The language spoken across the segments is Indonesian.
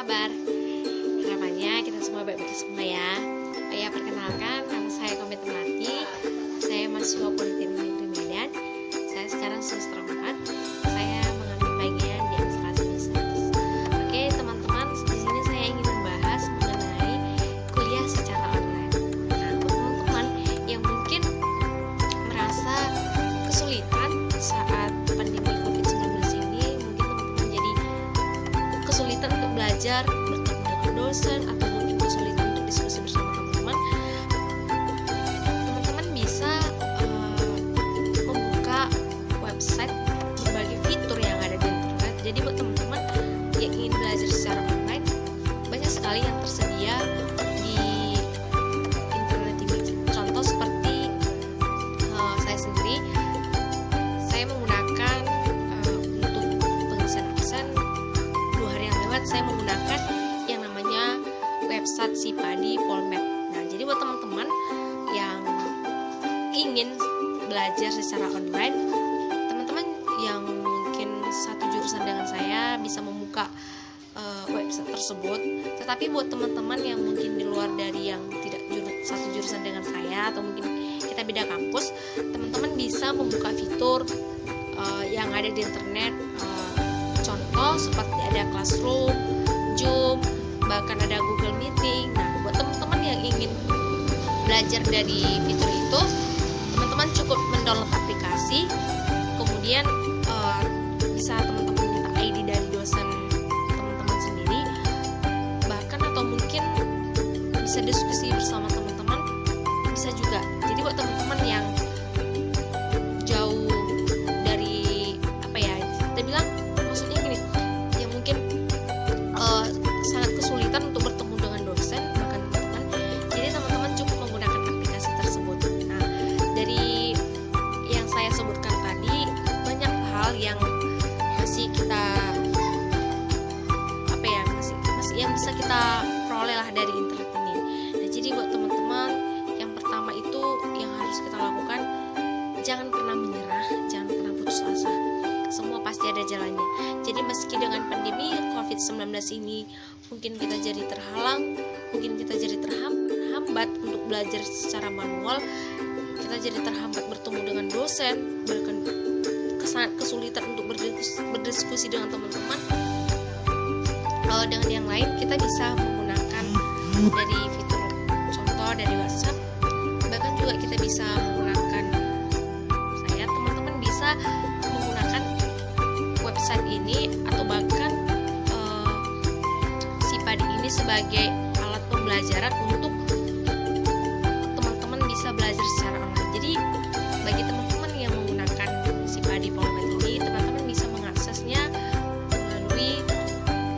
kabar? Harapannya kita semua baik-baik semua ya. Perkenalkan, nama saya Komit Melati. Saya mahasiswa Politeknik Negeri Medan. Saya sekarang semester 4. Saya mengambil bagian di administrasi bisnis. Oke, teman-teman, di sini saya ingin membahas mengenai kuliah secara online. Nah, buat teman-teman yang mungkin merasa kesulitan saat pandemi COVID-19 ini, mungkin teman-teman jadi kesulitan untuk belajar, bertemu dengan dosen, atau mungkin kesulitan untuk diskusi bersama teman-teman bisa membuka website berbagai fitur yang ada di internet. Jadi buat teman-teman yang ingin belajar secara online, banyak sekali yang tersedia di internet ini. Contoh seperti saya sendiri, saya menggunakan untuk pengisian absen 2 hari yang lewat, saya menggunakan yang namanya website Sipadi Polmed. Nah, jadi buat teman-teman yang ingin belajar secara online, teman-teman yang mungkin satu jurusan dengan saya bisa membuka website tersebut. Tetapi buat teman-teman yang mungkin di luar dari yang tidak satu jurusan dengan saya, atau mungkin kita beda kampus, teman-teman bisa membuka fitur yang ada di internet. Contoh seperti ada Classroom, Zoom, bahkan ada Google Meeting. Nah, buat teman-teman yang ingin belajar dari fitur itu, teman-teman cukup mendownload aplikasi, kemudian bisa teman-teman minta ID dari dosen teman-teman sendiri, bahkan atau mungkin bisa diskusi bersama teman-teman, bisa juga. Jadi buat teman-teman yang jauh dari kita bilang, maksudnya gini, yang mungkin sangat kesulitan untuk bertemu dengan dosen, bahkan teman-teman, jadi teman-teman cukup menggunakan aplikasi tersebut. Nah, dari yang saya sebutkan tadi, banyak hal yang masih kita masih yang bisa kita peroleh lah dari internet ini. Nah, jadi buat teman-teman, yang pertama itu yang harus kita lakukan, jangan pernah menyerah, jangan pernah putus asa. Semua pasti ada jalannya. Jadi meski dengan pandemi COVID-19 ini mungkin kita jadi terhalang, mungkin kita jadi terhambat untuk belajar secara manual, kita jadi terhambat bertemu dengan dosen, bahkan sangat kesulitan untuk berdiskusi dengan teman-teman. Dengan yang lain, kita bisa menggunakan dari fitur, contoh dari WhatsApp, bahkan juga kita bisa menggunakan, teman-teman bisa menggunakan website ini atau bahkan Sipadi ini sebagai alat pembelajaran untuk teman-teman bisa belajar secara online. Jadi bagi teman-teman yang menggunakan Sipadi Polmed ini, teman-teman bisa mengaksesnya melalui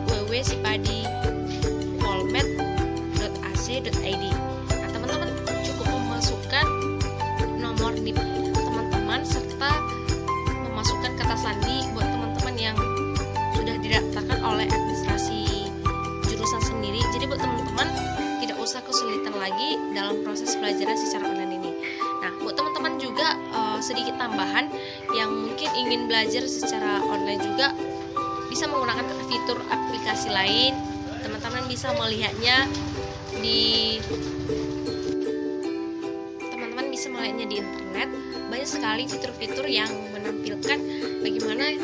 www.sipadipolmed.ac.id. Nah, teman-teman cukup memasukkan nomor NIP teman-teman serta memasukkan kata sandi buat teman-teman yang sudah didaftarkan oleh administrasi jurusan sendiri. Jadi buat teman-teman tidak usah kesulitan lagi dalam proses pelajaran secara online ini. Nah, buat teman-teman juga sedikit tambahan yang mungkin ingin belajar secara online juga bisa menggunakan fitur aplikasi lain. Teman-teman bisa melihatnya di internet. Banyak sekali fitur-fitur yang menampilkan bagaimana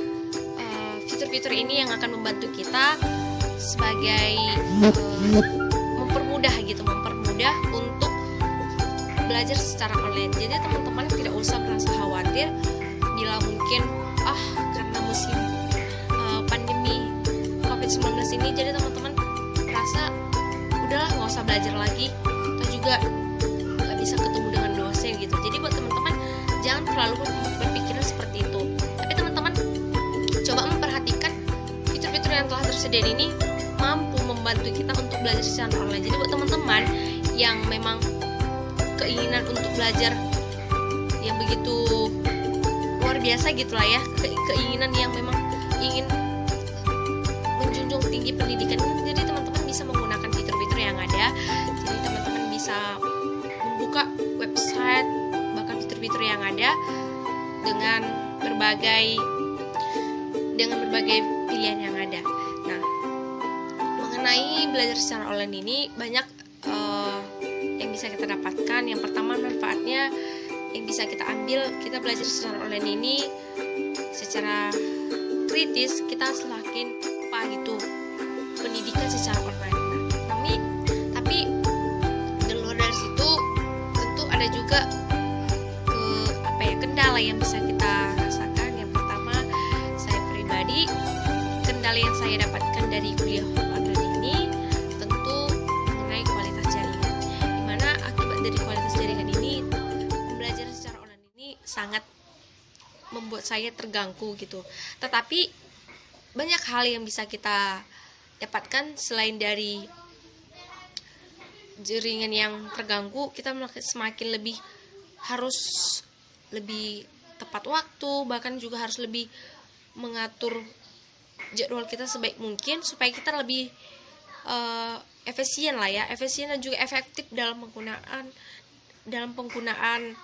fitur-fitur ini yang akan membantu kita sebagai mempermudah untuk belajar secara online. Jadi teman-teman tidak usah merasa khawatir bila mungkin karena musim pandemi COVID-19 ini, jadi teman-teman merasa udahlah nggak usah belajar lagi, atau juga nggak bisa ketemu dengan dosen gitu. Jadi buat teman-teman jangan terlalu berpikiran seperti itu. Tapi teman-teman coba memperhatikan fitur-fitur yang telah tersedia ini mampu membantu kita untuk belajar secara online. Jadi buat teman-teman yang memang keinginan untuk belajar yang begitu luar biasa gitulah ya, keinginan yang memang ingin menjunjung tinggi pendidikan, jadi teman-teman bisa menggunakan fitur-fitur yang ada. Jadi teman-teman bisa membuka website, bahkan fitur-fitur yang ada dengan berbagai pilihan yang ada. Nah, mengenai belajar secara online ini banyak yang bisa kita dapatkan. Yang pertama, manfaatnya yang bisa kita ambil, kita belajar secara online ini secara kritis, kita semakin apa gitu pendidikan secara online. Tapi di luar dari situ tentu ada juga kendala yang bisa kita rasakan. Yang pertama, saya pribadi, kendala yang saya dapatkan dari kuliah online ini tentu mengenai kualitas jaringan, dimana akibat dari kualitas jaringan ini, pembelajaran secara online ini sangat membuat saya terganggu gitu. Tetapi banyak hal yang bisa kita dapatkan selain dari jaringan yang terganggu. Kita semakin harus lebih tepat waktu, bahkan juga harus lebih mengatur jadwal kita sebaik mungkin supaya kita lebih efisien dan juga efektif dalam penggunaan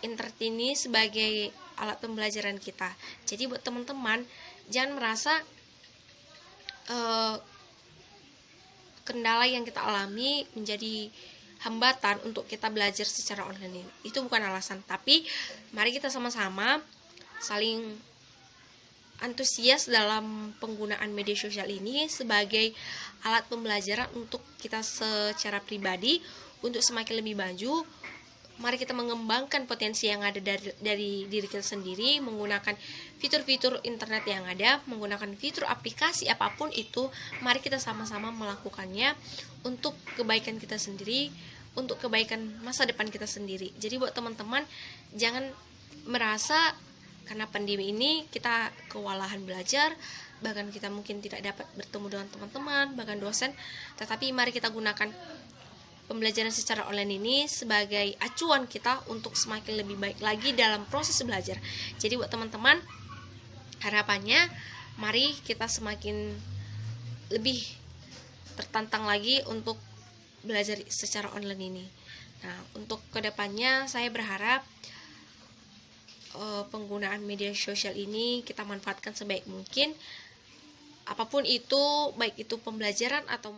internet ini sebagai alat pembelajaran kita. Jadi buat teman-teman, jangan merasa kendala yang kita alami menjadi hambatan untuk kita belajar secara online ini. Itu bukan alasan, tapi mari kita sama-sama saling antusias dalam penggunaan media sosial ini sebagai alat pembelajaran untuk kita secara pribadi untuk semakin lebih maju. Mari kita mengembangkan potensi yang ada dari diri kita sendiri, menggunakan fitur-fitur internet yang ada, menggunakan fitur aplikasi apapun itu. Mari kita sama-sama melakukannya untuk kebaikan kita sendiri, untuk kebaikan masa depan kita sendiri. Jadi buat teman-teman, jangan merasa karena pandemi ini kita kewalahan belajar, bahkan kita mungkin tidak dapat bertemu dengan teman-teman, bahkan dosen. Tetapi mari kita gunakan pembelajaran secara online ini sebagai acuan kita untuk semakin lebih baik lagi dalam proses belajar. Jadi buat teman-teman, harapannya mari kita semakin lebih tertantang lagi untuk belajar secara online ini. Nah, untuk kedepannya saya berharap penggunaan media sosial ini kita manfaatkan sebaik mungkin, apapun itu, baik itu pembelajaran atau